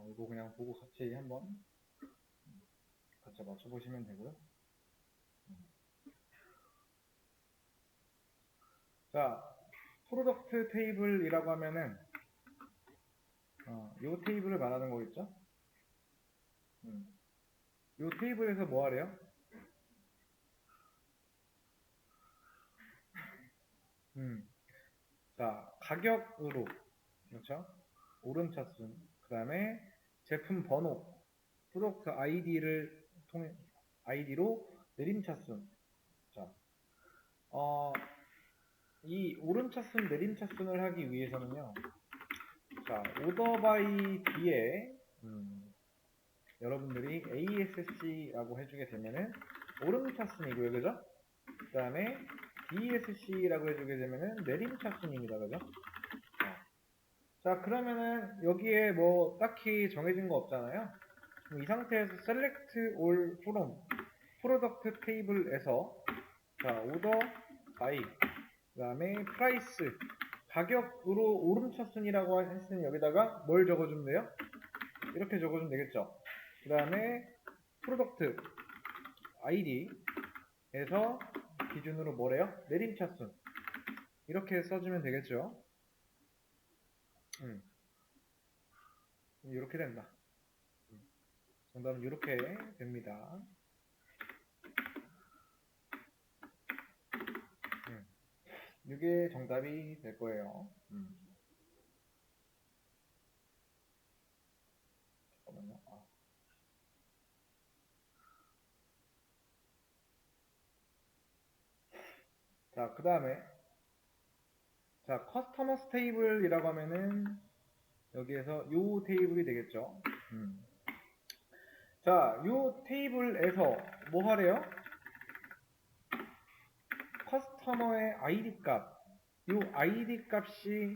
이거 그냥 보고 같이 한번 같이 맞춰보시면 되고요. 자, 프로덕트 테이블이라고 하면은 이 테이블을 말하는 거겠죠? 이 테이블에서 뭐 하래요? 자, 가격으로, 그렇죠? 오름차순, 그 다음에 제품 번호, 프로덕트 아이디를 통해, 아이디로 내림차순. 자, 이 오름차순, 내림차순을 하기 위해서는요, 자, 오더 바이 뒤에, 여러분들이 ASC라고 해주게 되면은 오름차순이고요, 그죠? 그 다음에 DSC라고 해주게 되면은 내림차순입니다, 그죠? 자, 그러면은 여기에 뭐 딱히 정해진 거 없잖아요. 이 상태에서 select all from product table에서 자, order by 그 다음에 price 가격으로 오름차순이라고 했으니 여기다가 뭘 적어주면 돼요? 이렇게 적어주면 되겠죠. 그 다음에 product id에서 기준으로 뭐래요? 내림차순 이렇게 써주면 되겠죠. 이렇게 된다. 정답은 이렇게 됩니다. 이게 정답이 될 거예요. 잠깐만요. 자, 그 다음에 자, 커스터머스 테이블이라고 하면은 여기에서 요 테이블이 되겠죠. 자, 요 테이블에서 뭐 하래요? 커스터머의 ID 값. 요 ID 값이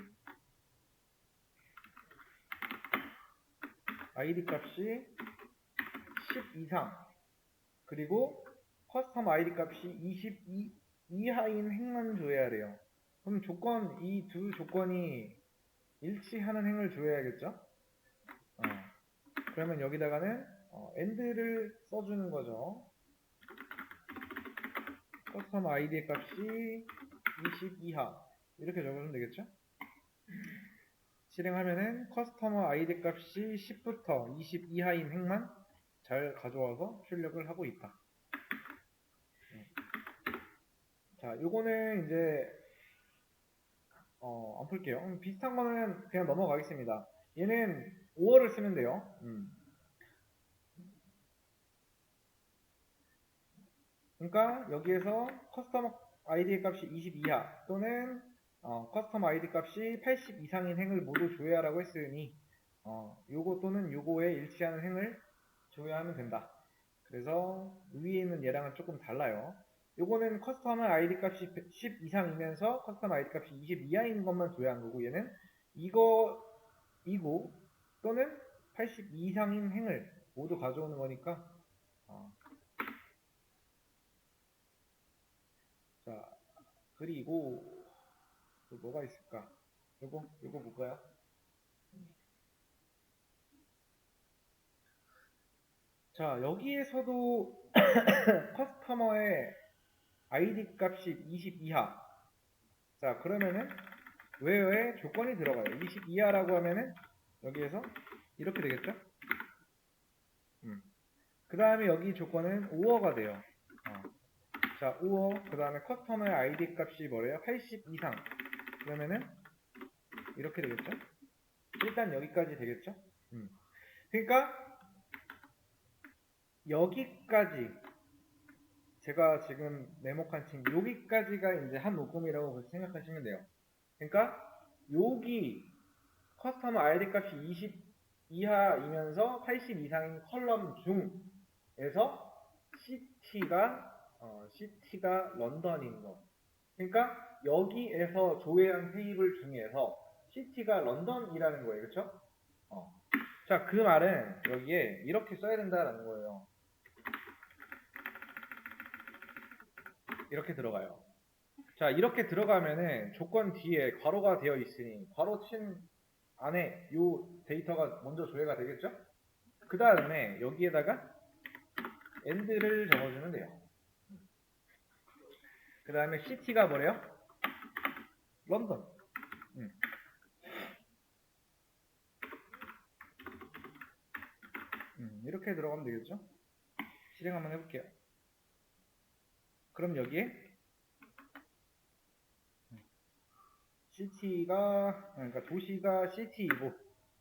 10 이상. 그리고 커스터머 ID 값이 22 이하인 행만 줘야 돼요. 그럼 이 두 조건이 일치하는 행을 줘야겠죠? 그러면 여기다가는 AND를 써주는 거죠. 커스터머 아이디의 값이 20 이하 이렇게 적어주면 되겠죠? 실행하면은 커스터머 아이디 값이 10부터 20 이하인 행만 잘 가져와서 출력을 하고 있다. 자, 요거는 이제 안 풀게요. 비슷한 거는 그냥 넘어가겠습니다. 얘는 5월을 쓰면 돼요. 그러니까 여기에서 커스터머 아이디 값이 20 이하 또는 커스터머 아이디 값이 80 이상인 행을 모두 조회하라고 했으니 요거 또는 요거에 일치하는 행을 조회하면 된다. 그래서 위에 있는 얘랑은 조금 달라요. 요거는 커스터머 아이디 값이 10 이상이면서 커스터머 아이디 값이 20 이하인 것만 조회한 거고 얘는 이고 또는 80 이상인 행을 모두 가져오는 거니까 자, 그리고 또 뭐가 있을까? 요거 볼까요? 자, 여기에서도 커스터머의 아이디 값이 20 이하. 자, 그러면은 웨어에 조건이 들어가요. 20 이하라고 하면은 여기에서 이렇게 되겠죠? 그 다음에 여기 조건은 5어가 돼요. 자, 5어. 그 다음에 커스터머의 아이디 값이 뭐래요? 80 이상. 그러면은 이렇게 되겠죠? 일단 여기까지 되겠죠? 그러니까 여기까지 제가 지금 메모한 친 여기까지가 이제 한 녹음이라고 생각하시면 돼요. 그러니까 여기 커스터머 아이디 값이 20 이하이면서 80 이상인 컬럼 중에서 CT가 런던인 거. 그러니까 여기에서 조회한 테이블 중에서 CT가 런던이라는 거예요. 그렇죠? 자, 그 말은 여기에 이렇게 써야 된다라는 거예요. 이렇게 들어가요. 자, 이렇게 들어가면은 조건 뒤에 괄호가 되어 있으니 괄호 친 안에 요 데이터가 먼저 조회가 되겠죠? 그 다음에 여기에다가 and를 적어주면 돼요. 그 다음에 city가 뭐래요? 런던. 이렇게 들어가면 되겠죠? 실행 한번 해볼게요. 그럼 여기에 city가, 그러니까 도시가 city이고,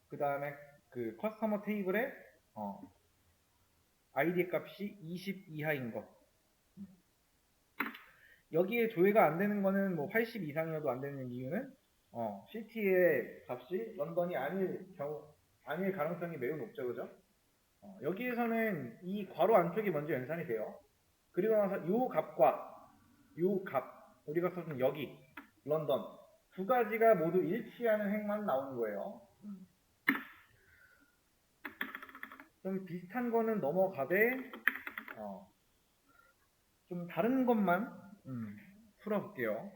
그 다음에 그 커스터머 테이블에 id 값이 20 이하인 거. 여기에 조회가 안 되는 거는 뭐 80 이상이어도 안 되는 이유는 city의 값이 런던이 아닐 가능성이 매우 높죠, 그죠? 여기에서는 이 괄호 안쪽이 먼저 연산이 돼요. 그리고 나서 요 값과 요 값, 우리가 썼던 여기 런던 두 가지가 모두 일치하는 행만 나오는 거예요. 좀 비슷한 거는 넘어가되 좀 다른 것만 풀어볼게요.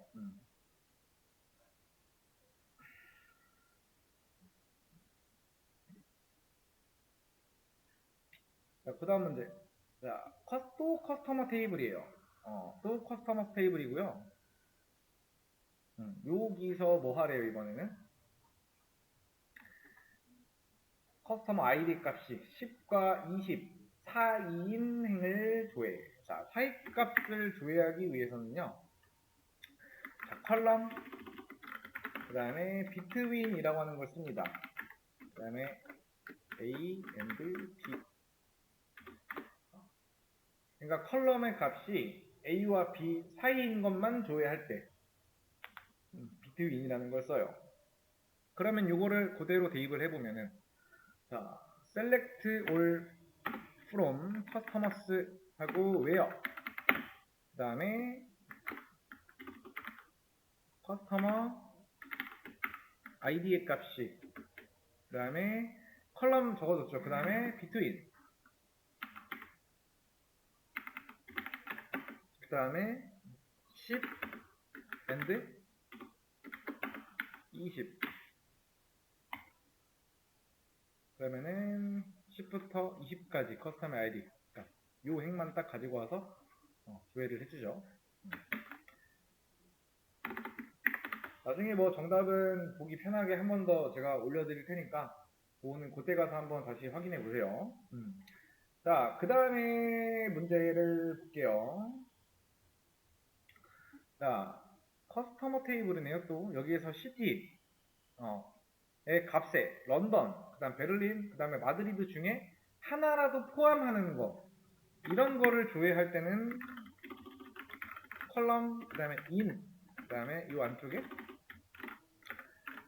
자, 그 다음 문제. 자, 또 커스터머 테이블이에요. 또 커스터머 테이블이고요. 여기서 뭐 하래요, 이번에는? 커스터머 아이디 값이 10과 20 사이인 행을 조회. 자, 사이 값을 조회하기 위해서는요. 자, 컬럼, 그 다음에 between이라고 하는 걸 씁니다. 그 다음에 A and B. 그러니까 컬럼의 값이 A와 B 사이인 것만 조회할 때 between이라는 걸 써요. 그러면 이거를 그대로 대입을 해보면은 자, select all from customers 하고 where 그 다음에 customer id의 값이 그 다음에 컬럼 적어줬죠. 그 다음에 between 그 다음에 10 and 20 그러면은 10부터 20까지 커스텀 아이디 요 행만 딱 가지고 와서 조회를 해주죠. 나중에 뭐 정답은 보기 편하게 한 번 더 제가 올려드릴 테니까 그거는 그때 가서 한번 다시 확인해 보세요. 자, 그 다음에 문제를 볼게요. 자, 커스터머 테이블이네요. 또 여기에서 시티 의 값에 런던, 그 다음 베를린, 그 다음에 마드리드 중에 하나라도 포함하는 거 이런 거를 조회할 때는 컬럼, 그 다음에 in, 그 다음에 이 안쪽에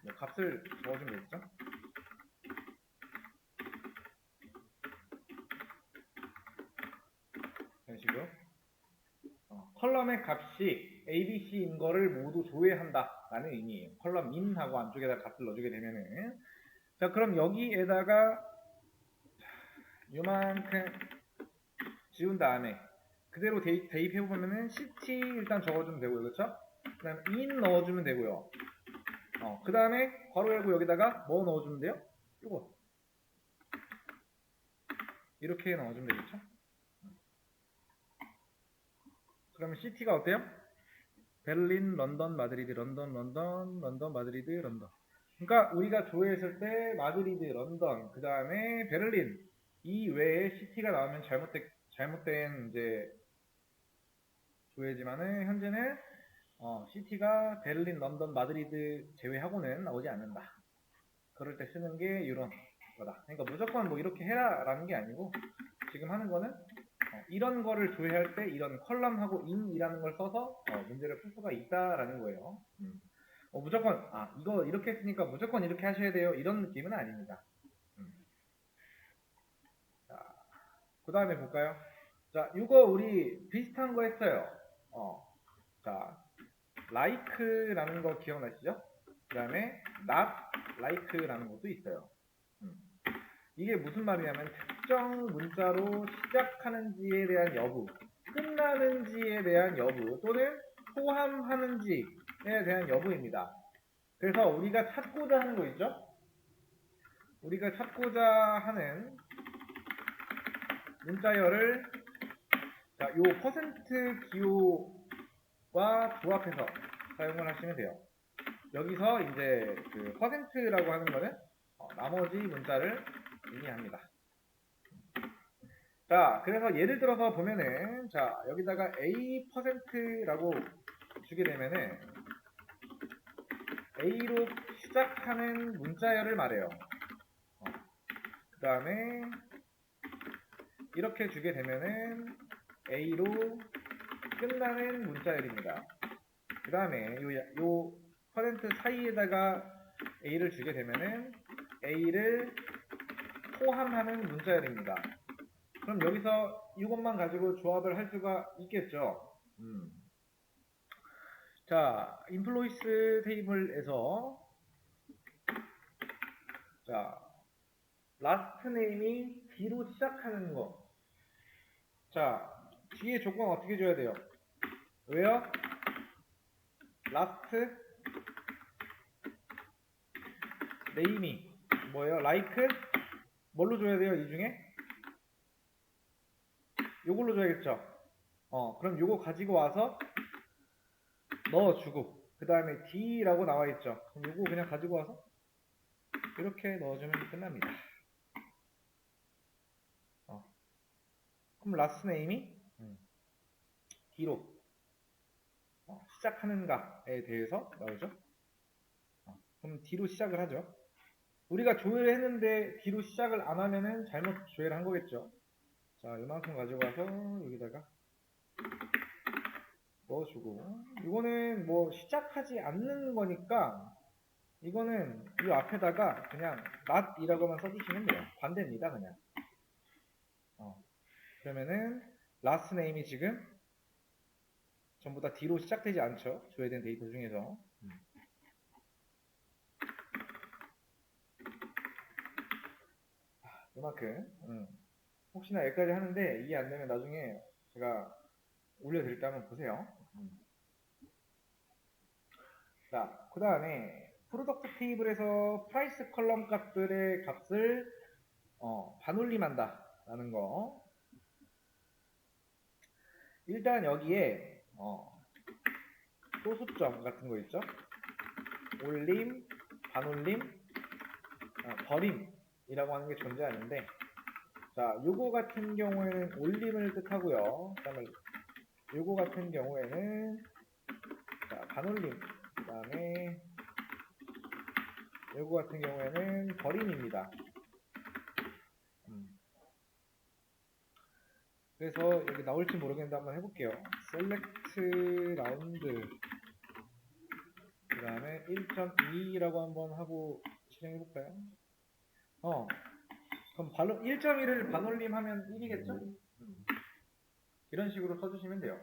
뭐 값을 적어주면 되겠죠. 이런 식으로 컬럼의 값이 ABC인 거를 모두 조회한다 라는 의미예요. 컬럼 in하고 안쪽에다 값을 넣어주게 되면은 자, 그럼 여기에다가 요만큼 지운 다음에 그대로 대입해보면은 city 일단 적어주면 되고요. 그렇죠? 그 다음에 in 넣어주면 되고요. 그 다음에 괄호 열고 여기다가 뭐 넣어주면 돼요? 이거 이렇게 넣어주면 되겠죠? 그러면 city가 어때요? 베를린, 런던, 마드리드, 런던, 런던, 런던, 마드리드, 런던. 그러니까 우리가 조회했을 때 마드리드, 런던, 그 다음에 베를린 이 외에 시티가 나오면 잘못된 이제 조회지만은 현재는 시티가 베를린, 런던, 마드리드 제외하고는 나오지 않는다. 그럴 때 쓰는 게 이런 거다. 그러니까 무조건 뭐 이렇게 해라라는 게 아니고 지금 하는 거는 이런 거를 조회할 때 이런 컬럼하고 in이라는 걸 써서 문제를 풀 수가 있다라는 거예요. 무조건 이거 이렇게 했으니까 무조건 이렇게 하셔야 돼요. 이런 느낌은 아닙니다. 자, 그 다음에 볼까요? 자, 이거 우리 비슷한 거 했어요. 자, like라는 거 기억나시죠? 그 다음에 not like라는 것도 있어요. 이게 무슨 말이냐면 특정 문자로 시작하는지에 대한 여부, 끝나는지에 대한 여부, 또는 포함하는지에 대한 여부입니다. 그래서 우리가 찾고자 하는 거 있죠? 우리가 찾고자 하는 문자열을 자, 요 퍼센트 기호와 조합해서 사용을 하시면 돼요. 여기서 이제 그 퍼센트라고 하는 거는 나머지 문자를 의미합니다. 자, 그래서 예를 들어서 보면은 자, 여기다가 A%라고 주게 되면은 A로 시작하는 문자열을 말해요. 그 다음에 이렇게 주게 되면은 A로 끝나는 문자열입니다. 그 다음에 요 퍼센트 사이에다가 A를 주게 되면은 A를 포함하는 문자열입니다. 그럼 여기서 이것만 가지고 조합을 할 수가 있겠죠. 자, 인플로이스 테이블에서 자, 라스트 네임이 D로 시작하는 거. 자, 뒤에 조건 어떻게 줘야 돼요? 왜요? 라스트 네임이 뭐예요? like 뭘로 줘야 돼요? 이 중에? 요걸로 줘야겠죠? 그럼 요거 가지고 와서 넣어주고 그 다음에 D라고 나와있죠? 그럼 요거 그냥 가지고 와서 이렇게 넣어주면 끝납니다. 그럼 last name이 D로 시작하는가에 대해서 나오죠? 그럼 D로 시작을 하죠. 우리가 조회를 했는데 D로 시작을 안 하면은 잘못 조회를 한 거겠죠. 자, 이만큼 가지고 와서 여기다가 넣어주고 이거는 뭐 시작하지 않는 거니까 이거는 이 앞에다가 그냥 not이라고만 써주시면 돼요. 반대입니다, 그냥. 그러면은 last name이 지금 전부 다 D로 시작되지 않죠. 조회된 데이터 중에서. 이만큼. 혹시나 여기까지 하는데 이해 안 되면 나중에 제가 올려드릴 때 한번 보세요. 자, 그 다음에 프로덕트 테이블에서 프라이스 컬럼 값들의 값을 반올림한다 라는 거. 일단 여기에 소수점 같은 거 있죠. 올림, 반올림, 버림이라고 하는 게 존재하는데 자, 요거 같은 경우에는 올림을 뜻하고요. 그 다음에 요거 같은 경우에는 자, 반올림, 그 다음에 요거 같은 경우에는 버림입니다. 그래서 여기 나올지 모르겠는데 한번 해볼게요. select round 그 다음에 1.2라고 한번 하고 실행해볼까요? 그럼 1.1을 반올림하면 1이겠죠? 이런 식으로 써주시면 돼요.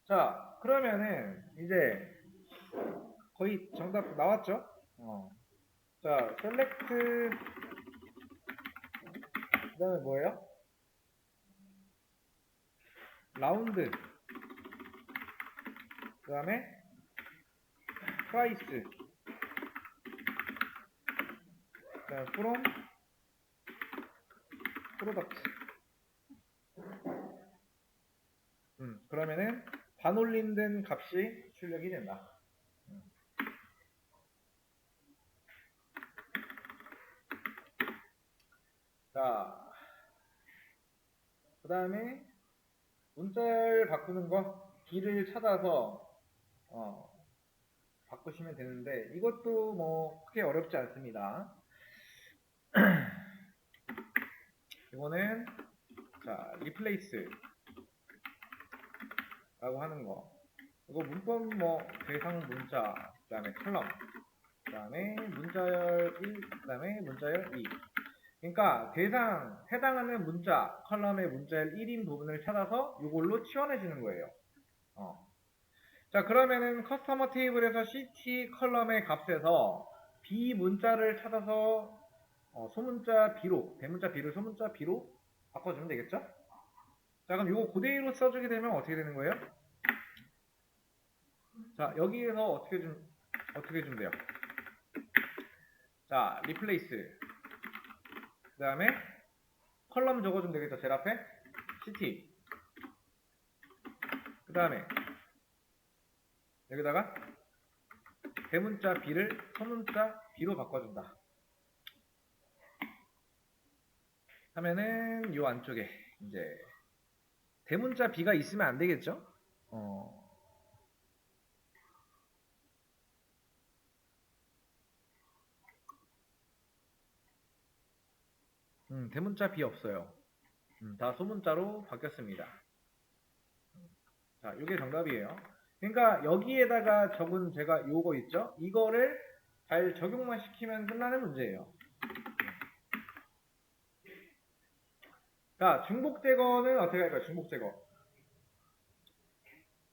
자, 그러면은 이제 거의 정답 나왔죠? 자, select 그 다음에 뭐예요? 라운드 그 다음에 price 그 다음에 from product 그러면은 반올림된 값이 출력이 된다. 자, 그 다음에 문자를 바꾸는 거 D를 찾아서 바꾸시면 되는데 이것도 뭐 크게 어렵지 않습니다. 이거는 자 replace 라고 하는 거 이거 문법 뭐 대상 문자 그 다음에 컬럼 그 다음에 문자열 1 그 다음에 문자열 2 그러니까 대상 해당하는 문자 컬럼의 문자열 1인 부분을 찾아서 이걸로 치환해 주는 거예요. 자, 그러면은 커스터머 테이블에서 CT 컬럼의 값에서 B 문자를 찾아서 소문자 B로 대문자 B를 소문자 B로 바꿔주면 되겠죠? 자, 그럼 이거 그대로 써주게 되면 어떻게 되는 거예요? 자, 여기에서 어떻게 주면 돼요? 자, replace 그 다음에 컬럼 적어주면 되겠죠. 제일 앞에 city. 그 다음에 여기다가 대문자 B를 소문자 B로 바꿔준다. 하면은 요 안쪽에 이제 대문자 B가 있으면 안 되겠죠? 대문자 B 없어요. 다 소문자로 바뀌었습니다. 자, 이게 정답이에요. 그러니까 여기에다가 적은 제가 요거 있죠? 이거를 잘 적용만 시키면 끝나는 문제예요. 자, 중복 제거는 어떻게 할까요? 중복 제거.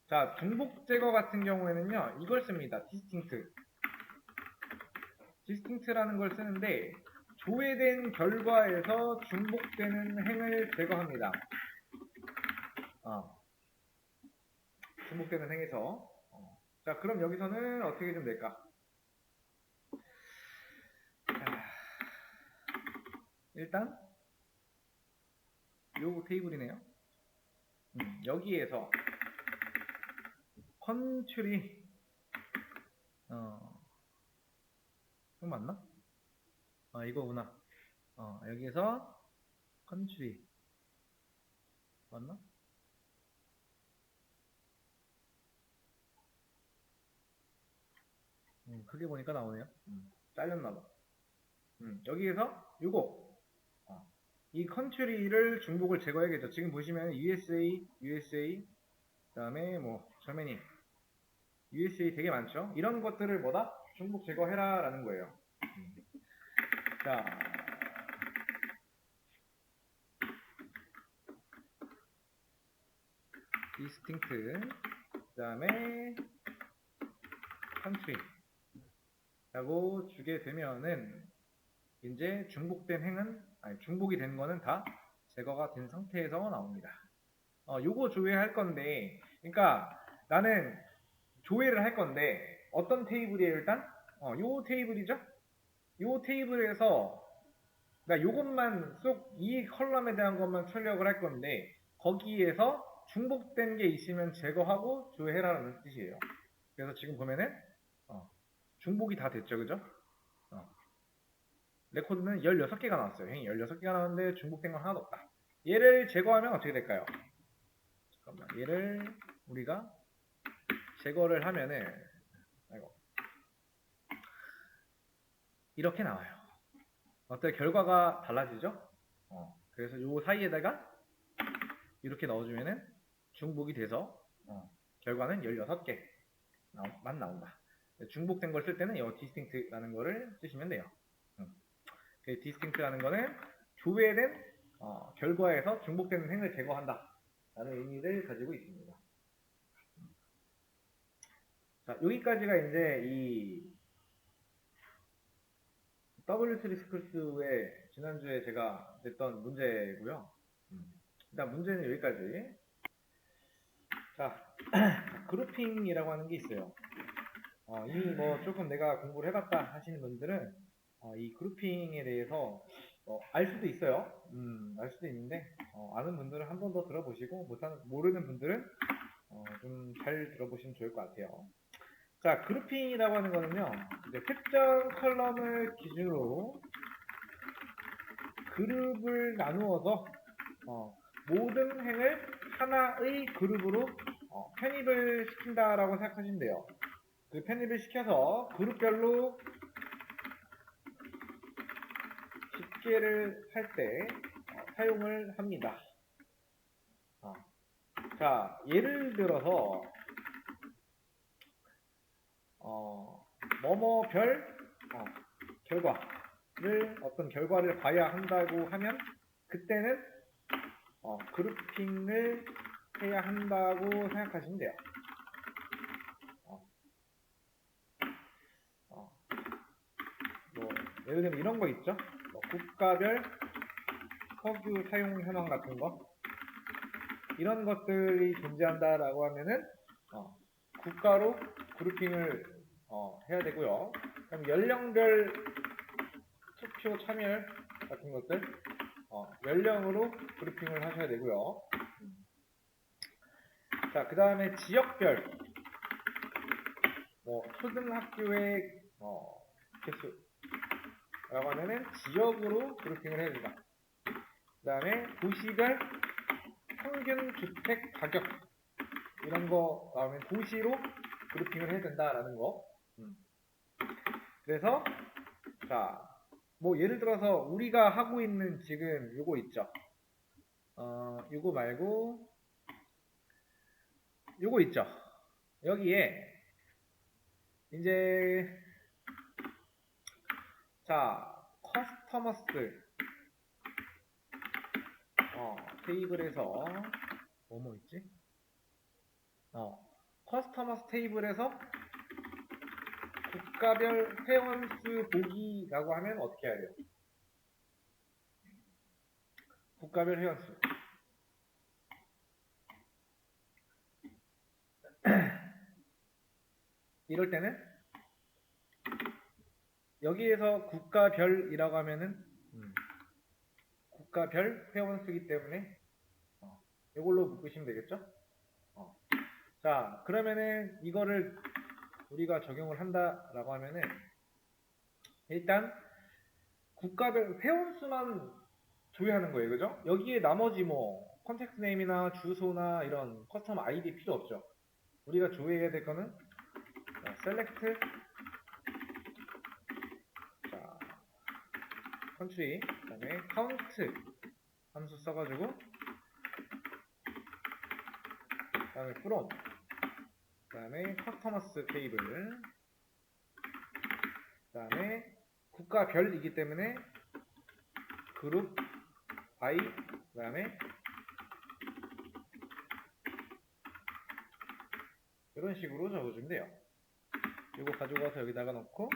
자, 중복 제거 같은 경우에는요, 이걸 씁니다. distinct. distinct라는 걸 쓰는데, 조회된 결과에서 중복되는 행을 제거합니다. 중복되는 행에서. 자, 그럼 여기서는 어떻게 좀 될까? 자, 일단, 요 테이블이네요. 여기에서 컨츄리 이거 맞나? 이거구나. 여기에서 컨츄리 맞나? 크게 보니까 나오네요. 잘렸나봐. 여기에서 요거 이 컨트리를 중복을 제거해야겠죠. 지금 보시면 USA 그 다음에 뭐 저머니 USA 되게 많죠. 이런 것들을 뭐다? 중복 제거해라 라는 거예요. 자, distinct 그 다음에 country 라고 주게 되면은 이제 중복된 행은 중복이 된 거는 다 제거가 된 상태에서 나옵니다. 요거 조회할 건데 그러니까 나는 조회를 할 건데 어떤 테이블이에요 일단? 요 테이블이죠? 요 테이블에서 그러니까 요것만 쏙 이 컬럼에 대한 것만 출력을 할 건데 거기에서 중복된 게 있으면 제거하고 조회해라라는 뜻이에요. 그래서 지금 보면은 중복이 다 됐죠, 그죠? 레코드는 16개가 나왔어요. 행이 16개가 나왔는데 중복된 건 하나도 없다. 얘를 제거하면 어떻게 될까요? 잠깐만, 얘를 우리가 제거를 하면은 이렇게 나와요. 어때? 결과가 달라지죠? 그래서 요 사이에다가 이렇게 넣어주면은 중복이 돼서 결과는 16개만 나온다. 중복된 걸 쓸 때는 이 distinct라는 거를 쓰시면 돼요. distinct라는 거는 조회된 결과에서 중복되는 행을 제거한다 라는 의미를 가지고 있습니다. 자, 여기까지가 이제 이 W3 스쿨스의 지난주에 제가 냈던 문제고요. 일단 문제는 여기까지. 자, 그룹핑이라고 하는 게 있어요. 이미 뭐 조금 내가 공부를 해봤다 하시는 분들은 이 그룹핑에 대해서 알 수도 있어요. 알 수도 있는데 아는 분들은 한 번 더 들어보시고 모르는 분들은 좀 잘 들어보시면 좋을 것 같아요. 자, 그룹핑이라고 하는 거는요, 이제 특정 컬럼을 기준으로 그룹을 나누어서 모든 행을 하나의 그룹으로 편입을 시킨다라고 생각하시면 돼요. 그 편입을 시켜서 그룹별로 집계를 할 때 사용을 합니다. 자, 예를 들어서 뭐뭐별 결과를 어떤 결과를 봐야 한다고 하면 그때는 그룹핑을 해야 한다고 생각하시면 돼요. 뭐 예를 들면 이런 거 있죠. 국가별 석유 사용 현황 같은 거 이런 것들이 존재한다라고 하면은 국가로 그룹핑을 해야 되고요. 그럼 연령별 투표 참여율 같은 것들 연령으로 그룹핑을 하셔야 되고요. 자, 그 다음에 지역별 초등학교의 개수라고 하면은 지역으로 그룹핑을 해야 된다. 그 다음에 도시별 평균 주택 가격 이런 거 나오면 도시로 그룹핑을 해야 된다라는 거. 그래서 자, 뭐 예를 들어서 우리가 하고 있는 지금 요거 있죠. 요거 말고 요거 있죠. 여기에 이제 자, 커스터머스 테이블에서 뭐뭐 있지? 커스터머스 테이블에서 국가별 회원수 보기라고 하면 어떻게 해야 돼요? 국가별 회원수. 이럴 때는 여기에서 국가별이라고 하면은 국가별 회원수이기 때문에 이걸로 묶으시면 되겠죠? 자, 그러면은 이거를 우리가 적용을 한다라고 하면은 일단 국가별 회원수만 조회하는 거예요, 그죠? 여기에 나머지 뭐 컨택트 네임이나 주소나 이런 커스텀 아이디 필요 없죠. 우리가 조회해야 될 거는 셀렉트 자 컨트리 그다음에 카운트 함수 써가지고 그다음에 from 그다음에 커스터머스 테이블 그다음에 국가별이기 때문에 그룹 by 그다음에 이런 식으로 적어주면 돼요. 이거 가져가서 여기다가 넣고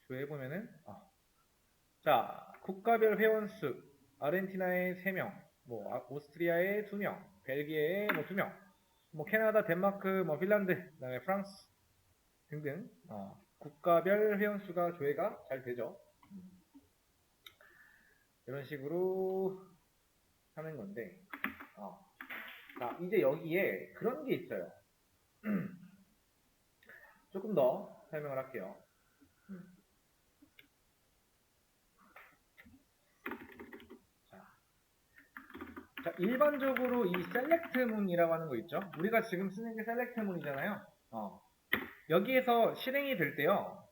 조회해보면은 자, 국가별 회원수 아르헨티나에 3명 뭐 오스트리아에 2명 벨기에에 뭐 2명 뭐 캐나다, 덴마크, 뭐 핀란드 그다음에 프랑스 등등 국가별 회원수가 조회가 잘 되죠. 이런 식으로 하는 건데 자, 이제 여기에 그런 게 있어요. 조금 더 설명을 할게요. 자, 일반적으로 이 셀렉트 문이라고 하는 거 있죠? 우리가 지금 쓰는 게 셀렉트 문이잖아요. 여기에서 실행이 될 때요.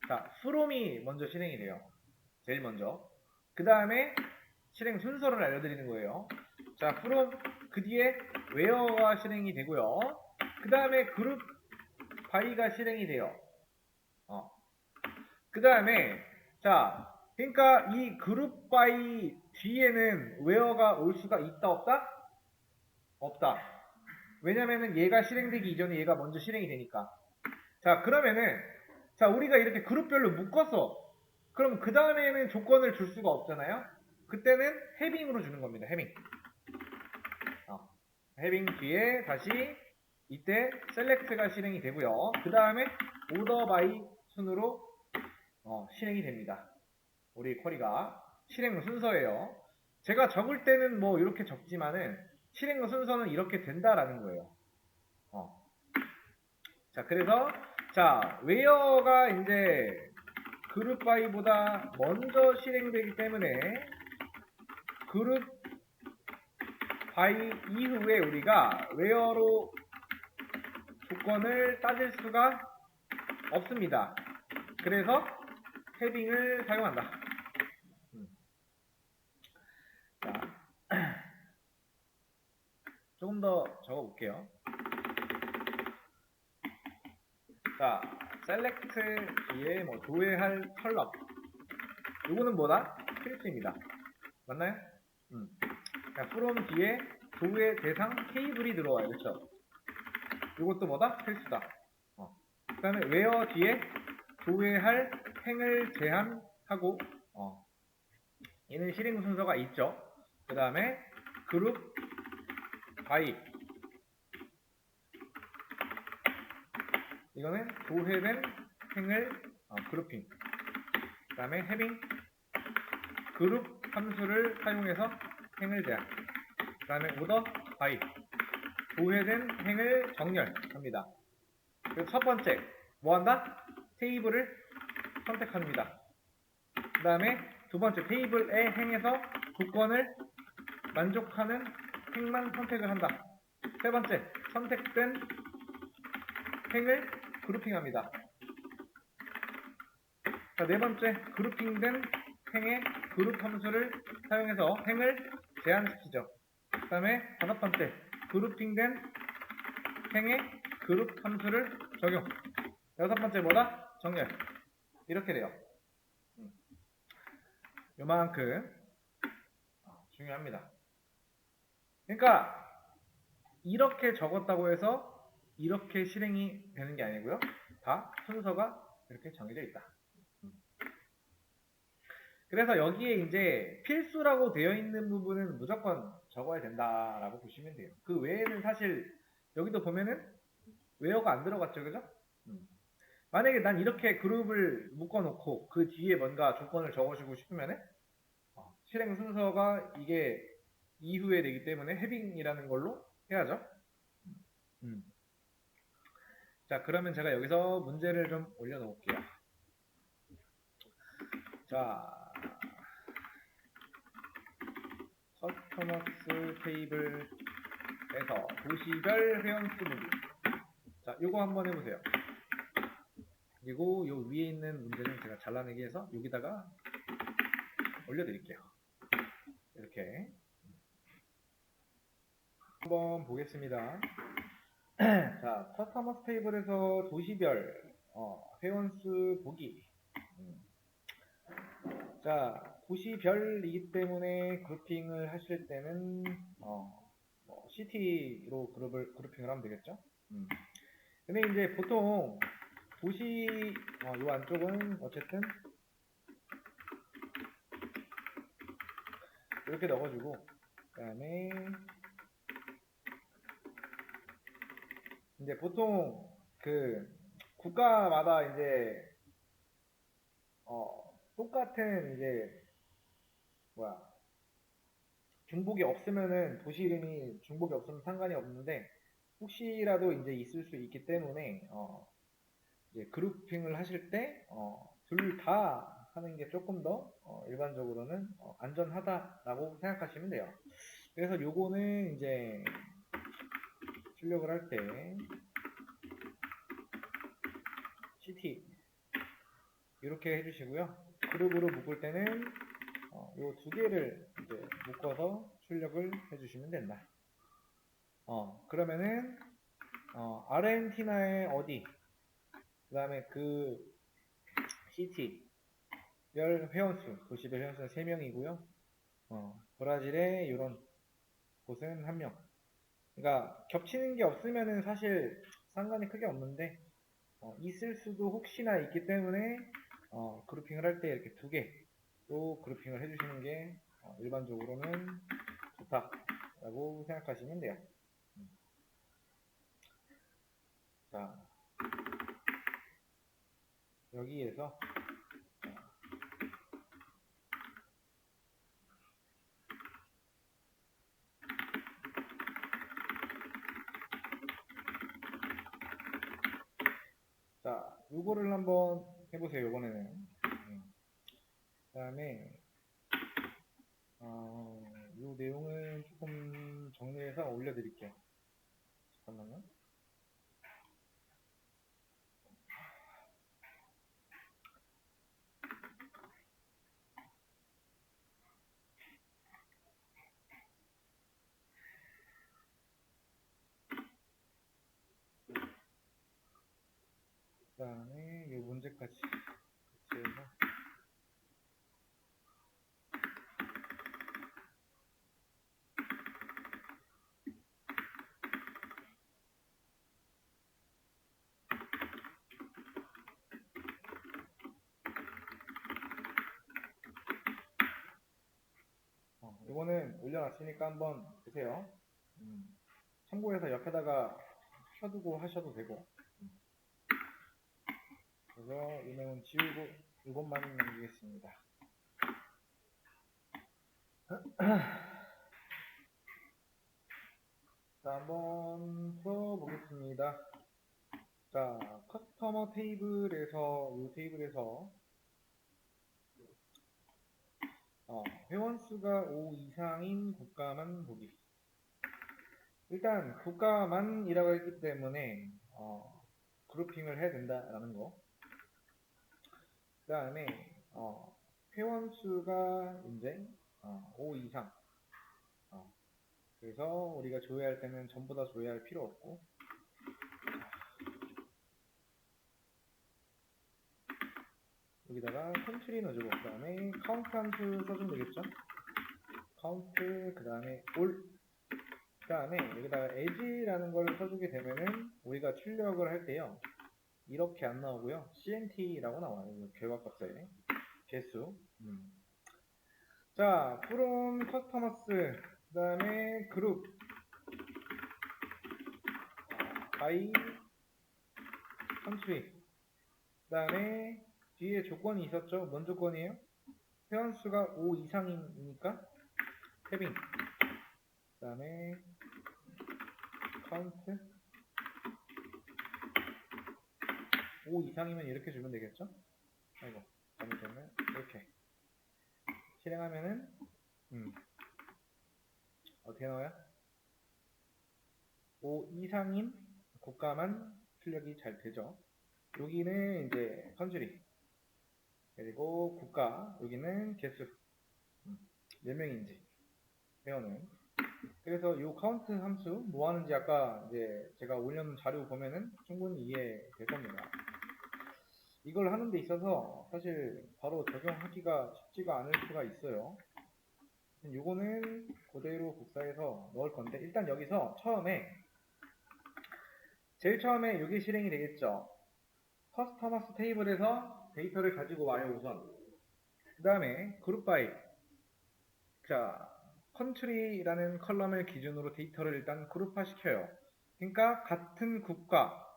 자, from이 먼저 실행이 돼요. 제일 먼저. 그 다음에 실행 순서를 알려드리는 거예요. 자, from 그 뒤에 where가 실행이 되고요. 그 다음에 group by가 실행이 돼요. 그 다음에 자, 그러니까 이 group by 뒤에는 where가 올 수가 있다 없다? 없다. 왜냐면은 얘가 실행되기 이전에 얘가 먼저 실행이 되니까. 자, 그러면은 자, 우리가 이렇게 그룹별로 묶었어. 그럼 그 다음에는 조건을 줄 수가 없잖아요. 그때는 heading으로 주는 겁니다. heading. heading 뒤에 다시 이때 select가 실행이 되고요. 그 다음에 order by 순으로 실행이 됩니다. 우리 쿼리가 실행 순서예요. 제가 적을 때는 뭐 이렇게 적지만은 실행 순서는 이렇게 된다라는 거예요. 자, 그래서 자, where가 이제 그룹 by보다 먼저 실행되기 때문에 그룹 by 이후에 우리가 where로 조건을 따질 수가 없습니다. 그래서 헤딩을 사용한다. 자, 조금 더 적어볼게요. 자, select 뒤에 뭐 조회할 컬럼 이거는 뭐다? 필수입니다. 맞나요? 자, from 뒤에 조회 대상 테이블이 들어와요. 그렇죠? 이것도 뭐다? 필수다. 그 다음에 where 뒤에 조회할 행을 제한하고 얘는 실행 순서가 있죠. 그 다음에 그룹 by 이거는 조회된 행을 그룹핑 그 다음에 having 그룹 함수를 사용해서 행을 제한. 그 다음에 order by. 조회된 행을 정렬합니다. 그래서 첫 번째, 뭐 한다? 테이블을 선택합니다. 그 다음에 두 번째, 테이블의 행에서 조건을 만족하는 행만 선택을 한다. 세 번째, 선택된 행을 그룹핑합니다. 자, 네 번째, 그룹핑된 행의 그룹 함수를 사용해서 행을 제한시키죠. 그 다음에 다섯 번째, 그룹핑된 행의 그룹 함수를 적용. 여섯 번째 뭐다? 정렬. 이렇게 돼요. 요만큼 중요합니다. 그러니까 이렇게 적었다고 해서 이렇게 실행이 되는 게 아니고요. 다 순서가 이렇게 정해져 있다. 그래서 여기에 이제 필수라고 되어 있는 부분은 무조건 적어야 된다라고 보시면 돼요. 그 외에는 사실 여기도 보면은 웨어가 안 들어갔죠, 그죠? 만약에 난 이렇게 그룹을 묶어놓고 그 뒤에 뭔가 조건을 적어주고 싶으면은 실행 순서가 이게 이후에 되기 때문에 해빙이라는 걸로 해야죠. 자, 그러면 제가 여기서 문제를 좀 올려놓을게요. 자, 커스터머스 테이블에서 도시별 회원수 무기. 자, 요거 한번 해보세요. 그리고 요 위에 있는 문제는 제가 잘라내기 해서 여기다가 올려드릴게요. 이렇게 한번 보겠습니다. 자, 커스터머스 테이블에서 도시별 회원수 보기. 자, 도시별이기 때문에 그룹핑을 하실 때는 시티로 그룹핑을 하면 되겠죠. 근데 이제 보통 도시 요 안쪽은 어쨌든 이렇게 넣어주고, 그 다음에 이제 보통 그 국가마다 이제 똑같은 이제 중복이 없으면은 도시 이름이 중복이 없으면 상관이 없는데 혹시라도 이제 있을 수 있기 때문에 이제 그룹핑을 하실 때 둘 다 하는 게 조금 더 일반적으로는 안전하다라고 생각하시면 돼요. 그래서 요거는 이제 출력을 할 때 CT 이렇게 해주시고요. 그룹으로 묶을 때는 요 두 개를 이제 묶어서 출력을 해주시면 된다. 그러면은 아르헨티나의 어디, 그 다음에 그 시티 별 회원수, 도시별 회원수는 3명이고요. 브라질의 이런 곳은 1명. 그러니까 겹치는 게 없으면은 사실 상관이 크게 없는데 있을 수도 혹시나 있기 때문에 그룹핑을 할 때 이렇게 두 개 또 그룹핑을 해주시는 게 일반적으로는 좋다라고 생각하시면 돼요. 자, 여기에서 자, 요거를 한번 해보세요. 이번에는 그 다음에 요 내용을 조금 정리해서 올려드릴게요. 잠깐만요. 그 다음에 이 문제까지 같이 해서 이거는 올려놨으니까 한번 보세요. 참고해서 옆에다가 펴두고 하셔도 되고. 그래서 이 내용은 지우고 이것만 남기겠습니다. 자, 한번 풀어보겠습니다. 자, 커스터머 테이블에서, 이 테이블에서, 회원수가 5 이상인 국가만 보기. 일단, 국가만이라고 했기 때문에, 그룹핑을 해야 된다라는 거. 그 다음에, 회원수가 이제, 5 이상. 그래서 우리가 조회할 때는 전부 다 조회할 필요 없고, 여기다가 컨트리 넣어주고, 그 다음에 카운트 함수 써주면 되겠죠? 카운트, 그 다음에 올, 그 다음에 여기다가 as라는 걸 써주게 되면은 우리가 출력을 할 때요, 이렇게 안 나오고요, cnt라고 나와요. 결과값에 개수. 자, from customers, 그 다음에 그룹 by country, 그 다음에 뒤에 조건이 있었죠? 뭔 조건이에요? 회원수가 5 이상이니까 having, 그 다음에 count 5 이상이면 이렇게 주면 되겠죠? 아이고, 잘못했네. 이렇게 실행하면은 어떻게 나와요? 5 이상인 국가만 출력이 잘 되죠. 여기는 이제 컨트리, 그리고 국가, 여기는 개수, 몇 명인지 회원은. 그래서 이 카운트 함수 뭐 하는지 아까 이제 제가 올려놓은 자료 보면은 충분히 이해될 겁니다. 이걸 하는 데 있어서 사실 바로 적용하기가 쉽지가 않을 수가 있어요. 요거는 그대로 복사해서 넣을 건데, 일단 여기서 제일 처음에 이게 실행이 되겠죠. 커스터머스 테이블에서 데이터를 가지고 와요, 우선. 그 다음에 그룹 바이, 자, 컨트리라는 컬럼을 기준으로 데이터를 일단 그룹화 시켜요. 그러니까 같은 국가,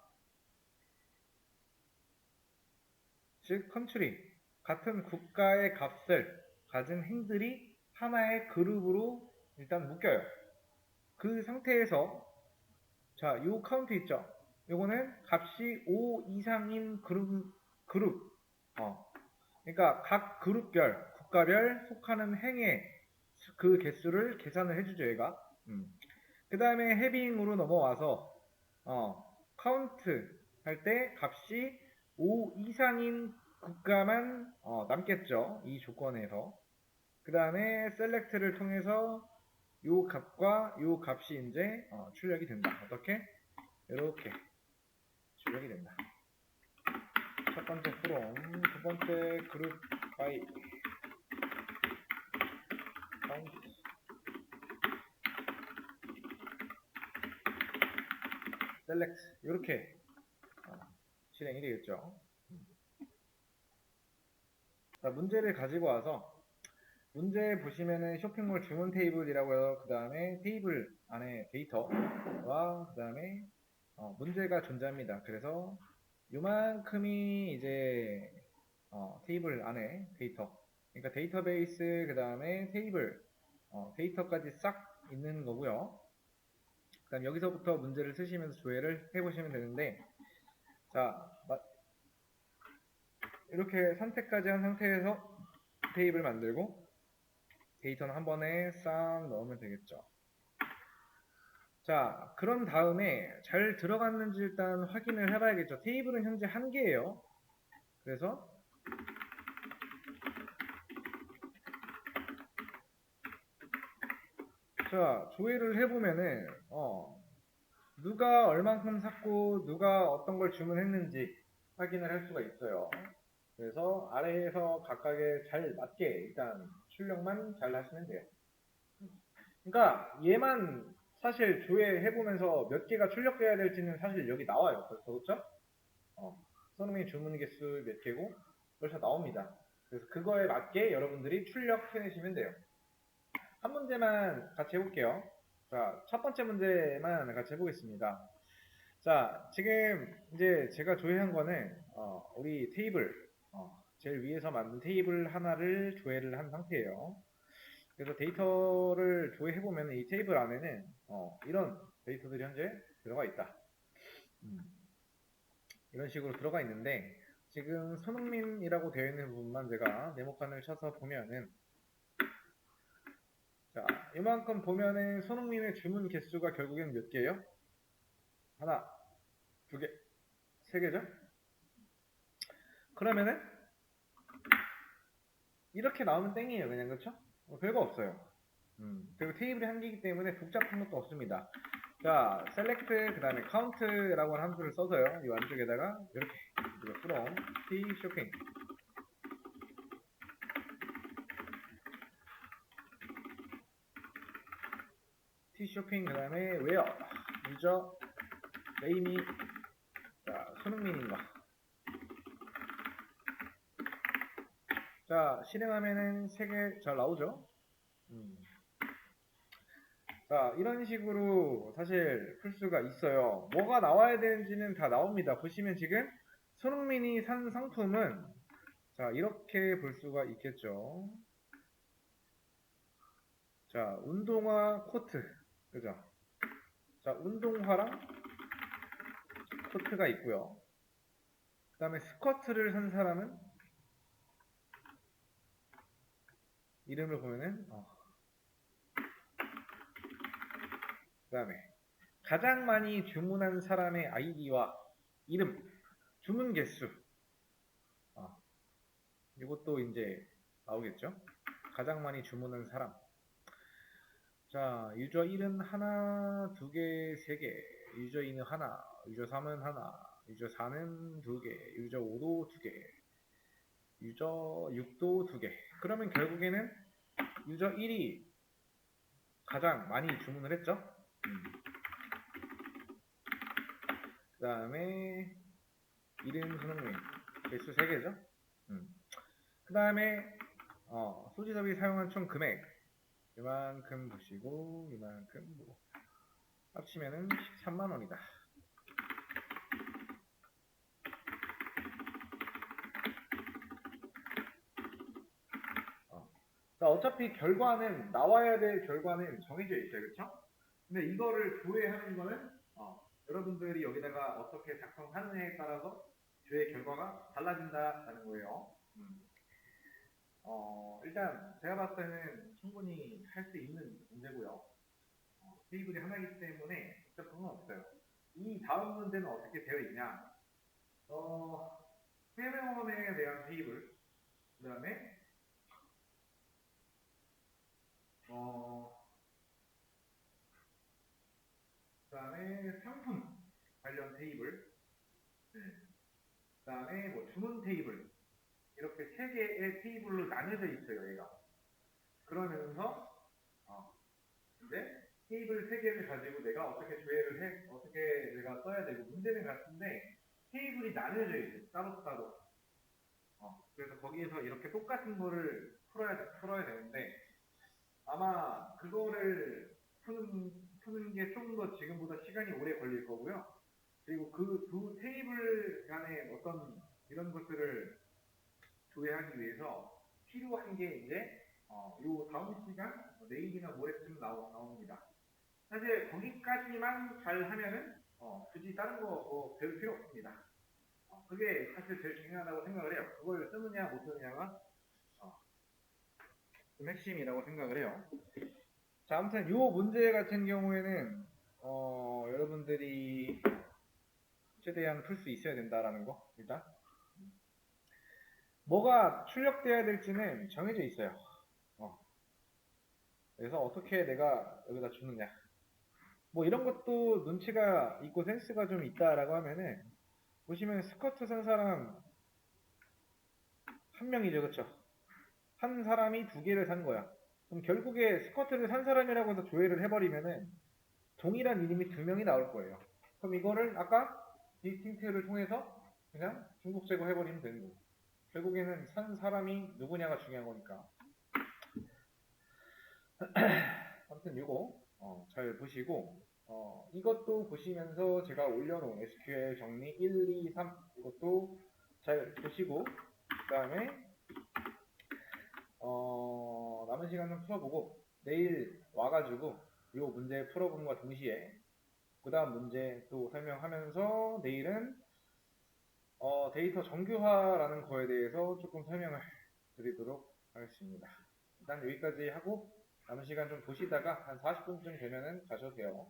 즉 컨트리, 같은 국가의 값을 가진 행들이 하나의 그룹으로 일단 묶여요. 그 상태에서 자, 요 카운트 있죠? 요거는 값이 5 이상인 그룹. 그러니까 각 그룹별, 국가별 속하는 행의 그 개수를 계산을 해주죠, 얘가. 그 다음에 해빙으로 넘어와서, 카운트 할 때 값이 5 이상인 국가만 남겠죠, 이 조건에서. 그 다음에 셀렉트를 통해서 요 값과 요 값이 이제 출력이 된다. 어떻게? 이렇게 출력이 된다. 첫 번째 from, 두 번째 그룹 by count, select 이렇게 실행이 되겠죠. 자, 문제를 가지고 와서 문제 보시면은 쇼핑몰 주문 테이블이라고 해요. 그 다음에 테이블 안에 데이터와 그 다음에 문제가 존재합니다. 그래서 요만큼이 이제 테이블 안에 데이터, 그러니까 데이터베이스, 그 다음에 테이블 데이터까지 싹 있는 거고요. 그 다음 여기서부터 문제를 쓰시면서 조회를 해보시면 되는데, 자, 이렇게 선택까지 한 상태에서 테이블 만들고 데이터는 한 번에 싹 넣으면 되겠죠. 자, 그런 다음에 잘 들어갔는지 일단 확인을 해봐야겠죠. 테이블은 현재 1개예요. 그래서 자, 조회를 해보면은 누가 얼만큼 샀고 누가 어떤 걸 주문했는지 확인을 할 수가 있어요. 그래서 아래에서 각각에 잘 맞게 일단 출력만 잘 하시면 돼요. 그러니까 얘만 사실 조회해보면서 몇 개가 출력돼야 될지는 사실 여기 나와요. 벌써, 그렇죠? 손흥민 주문 개수 몇 개고 벌써 나옵니다. 그래서 그거에 맞게 여러분들이 출력해내시면 돼요. 한 문제만 같이 해볼게요. 자, 첫 번째 문제만 같이 해보겠습니다. 자, 지금 이제 제가 조회한 거는 우리 테이블 제일 위에서 만든 테이블 하나를 조회를 한 상태예요. 그래서 데이터를 조회해보면 이 테이블 안에는 이런 데이터들이 현재 들어가 있다. 이런 식으로 들어가 있는데 지금 손흥민이라고 되어 있는 부분만 제가 네모칸을 쳐서 보면은 자, 이만큼 보면은 손흥민의 주문 개수가 결국엔 몇 개예요? 하나, 두 개, 세 개죠? 그러면은 이렇게 나오면 땡이에요. 그냥 그렇죠? 별거 없어요. 그리고 테이블이 한 개이기 때문에 복잡한 것도 없습니다. 자, select 그 다음에 count라고 하는 함수를 써서요. 이 안쪽에다가 이렇게 from t shopping t shopping 그 다음에 where 유저 네임이 자 손흥민인가 자 실행하면은 3개 잘 나오죠. 자 이런 식으로 사실 풀 수가 있어요. 뭐가 나와야 되는지는 다 나옵니다. 보시면 지금 손흥민이 산 상품은 자 이렇게 볼 수가 있겠죠. 자 운동화 코트 그죠. 자 운동화랑 코트가 있고요. 그 다음에 스커트를 산 사람은 이름을 보면은 그 다음에 가장 많이 주문한 사람의 아이디와 이름, 주문 개수 이것도 이제 나오겠죠. 가장 많이 주문한 사람. 자 유저 1은 하나, 두 개, 세 개, 유저 2는 하나, 유저 3은 하나, 유저 4는 두 개, 유저 5도 두 개, 유저 6도 두 개. 그러면 결국에는 유저 1이 가장 많이 주문을 했죠. 그 다음에 이름 손흥민 개수 3개죠. 그 다음에 소지섭이 사용한 총 금액 이만큼 보시고 이만큼 뭐 합치면은 13만원이다. 어차피 결과는 나와야 될 결과는 정해져 있어요. 그렇죠? 근데 이거를 조회하는 거는 여러분들이 여기다가 어떻게 작성하느냐에 따라서 조회 결과가 달라진다라는 거예요. 일단 제가 봤을 때는 충분히 할 수 있는 문제고요. 테이블이 하나이기 때문에 복잡한 건 없어요. 이 다음 문제는 어떻게 되어 있냐? 회원에 대한 테이블, 그 다음에 상품 관련 테이블, 그 다음에 뭐 주문 테이블 이렇게 3개의 테이블로 나뉘어져 있어요. 얘가. 그러면서 이제 테이블 3개를 가지고 내가 어떻게 조회를 해, 어떻게 내가 써야 되고 문제는 같은데 테이블이 나뉘어져 있어요. 따로따로. 그래서 거기에서 이렇게 똑같은 거를 풀어야 되는데 아마 그거를 푸는 게 좀 더 지금보다 시간이 오래 걸릴 거고요. 그리고 그 두 테이블 간의 어떤 이런 것들을 조회하기 위해서 필요한 게 이제 요 다음 시간 내일이나 모레쯤 나옵니다. 사실 거기까지만 잘 하면은 굳이 다른 거 배울 필요 없습니다. 그게 사실 제일 중요하다고 생각을 해요. 그걸 쓰느냐 못 쓰느냐가 좀 핵심이라고 생각을 해요. 자, 아무튼 요 문제 같은 경우에는 여러분들이 최대한 풀 수 있어야 된다라는 거 일단 뭐가 출력돼야 될지는 정해져 있어요. 그래서 어떻게 내가 여기다 주느냐 뭐 이런 것도 눈치가 있고 센스가 좀 있다라고 하면은 보시면 스커트 산 사람 한 명이죠. 그쵸? 한 사람이 2개를 산 거야. 그럼 결국에 스커트를 산 사람이라고 해서 조회를 해버리면은 동일한 이름이 2명이 나올 거예요. 그럼 이거를 아까 디스팅트를 통해서 그냥 중복 제거해버리면 되는 거예요. 결국에는 산 사람이 누구냐가 중요한 거니까. 아무튼 이거 잘 보시고 이것도 보시면서 제가 올려놓은 SQL 정리 1, 2, 3 이것도 잘 보시고 그 다음에 남은 시간 좀 풀어보고 내일 와가지고 이 문제 풀어보는 것과 동시에 그 다음 문제 또 설명하면서 내일은 데이터 정규화라는 거에 대해서 조금 설명을 드리도록 하겠습니다. 일단 여기까지 하고 남은 시간 좀 보시다가 한 40분쯤 되면은 가셔도 돼요.